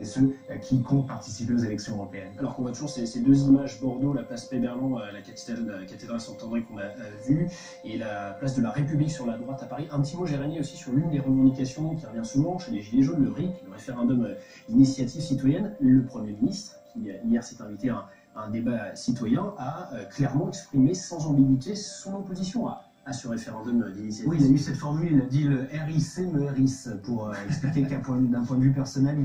et ceux qui comptent participer aux élections européennes. Alors qu'on voit toujours ces deux images, Bordeaux, la place Péberlan, la cathédrale Saint-André qu'on a vue, et la place de la République sur la droite à Paris. Un petit mot, Jérémy, aussi sur l'une des revendications qui revient souvent chez les Gilets jaunes, le RIC, le référendum d'initiative citoyenne. Le Premier ministre, qui hier s'est invité à un débat citoyen, a clairement exprimé sans ambiguïté son opposition à ce référendum d'initiative. Oui, il a eu cette formule, il a dit le RIC me hérisse, pour expliquer d'un point de vue personnel,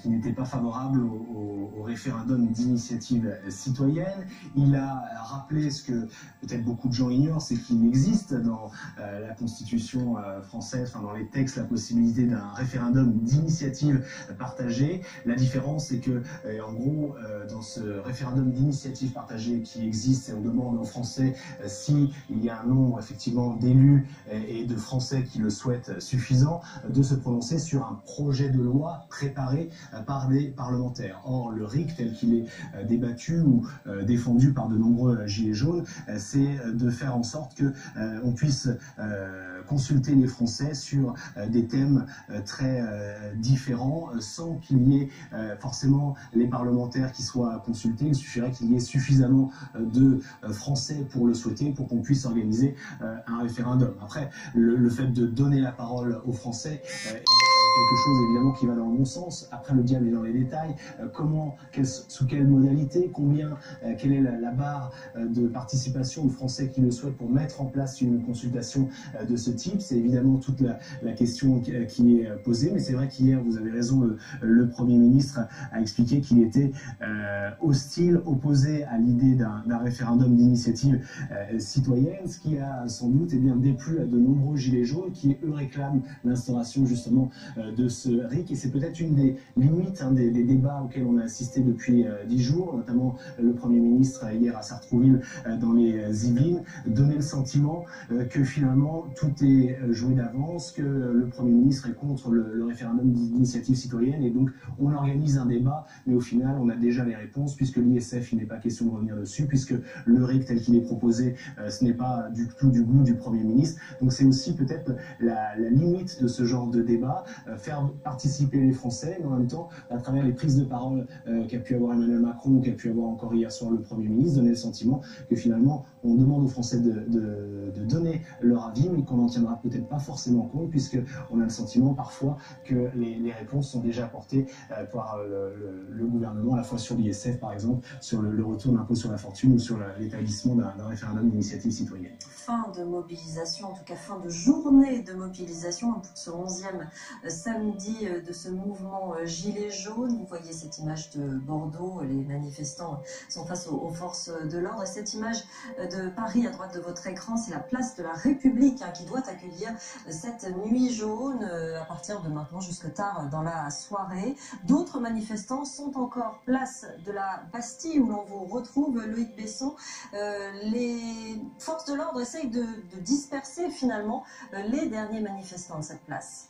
qu'il n'était pas favorable au référendum d'initiative citoyenne. Il a rappelé ce que peut-être beaucoup de gens ignorent, c'est qu'il existe dans la Constitution française, enfin dans les textes, la possibilité d'un référendum d'initiative partagée. La différence, c'est que, en gros, dans ce référendum d'initiative partagée qui existe, et on demande aux Français si il y a un nombre effectivement d'élus et de Français qui le souhaitent suffisant, de se prononcer sur un projet de loi préparé par des parlementaires. Or, le RIC tel qu'il est débattu ou défendu par de nombreux gilets jaunes, c'est de faire en sorte qu'on puisse consulter les Français sur des thèmes très différents, sans qu'il y ait forcément les parlementaires qui soient consultés. Il suffirait qu'il y ait suffisamment de Français pour le souhaiter, pour qu'on puisse organiser un référendum. Après, le fait de donner la parole aux Français est quelque chose évidemment qui va dans le bon sens. Après, le diable est dans les détails. Sous quelle modalité, quelle est la barre de participation de Français qui le souhaitent pour mettre en place une consultation de ce type? C'est évidemment toute la question qui est posée, mais c'est vrai qu'hier, vous avez raison, le Premier ministre a expliqué qu'il était hostile, opposé à l'idée d'un référendum d'initiative citoyenne, ce qui a sans doute déplu à de nombreux gilets jaunes qui, eux, réclament l'instauration justement de ce RIC. Et c'est peut-être une des limites des débats auxquels on a assisté depuis 10 jours, notamment le Premier ministre hier à Sartrouville dans les Yvelines, donner le sentiment que finalement tout est joué d'avance, que le Premier ministre est contre le référendum d'initiative citoyenne, et donc on organise un débat, mais au final on a déjà les réponses, puisque l'ISF, il n'est pas question de revenir dessus, puisque le RIC tel qu'il est proposé, ce n'est pas du tout du goût du Premier ministre. Donc c'est aussi peut-être la limite de ce genre de débat, faire participer les Français, mais en même temps, à travers les prises de parole qu'a pu avoir Emmanuel Macron, ou qu'a pu avoir encore hier soir le Premier ministre, donner le sentiment que finalement on demande aux Français de donner leur avis, mais qu'on n'en tiendra peut-être pas forcément compte, puisqu'on a le sentiment parfois que les réponses sont déjà apportées par le gouvernement, à la fois sur l'ISF par exemple, sur le retour de l'impôt sur la fortune, ou sur l'établissement d'un référendum d'initiative citoyenne. Fin de mobilisation, en tout cas fin de journée de mobilisation pour ce 11e samedi de ce mouvement Gilets jaunes. Vous voyez cette image de Bordeaux, les manifestants sont face aux forces de l'ordre. Et cette image de Paris à droite de votre écran, c'est la place de la République qui doit accueillir cette nuit jaune à partir de maintenant jusque tard dans la soirée. D'autres manifestants sont encore place de la Bastille où l'on vous retrouve, Loïc Besson. Les forces de l'ordre essayent de disperser finalement les derniers manifestants de cette place.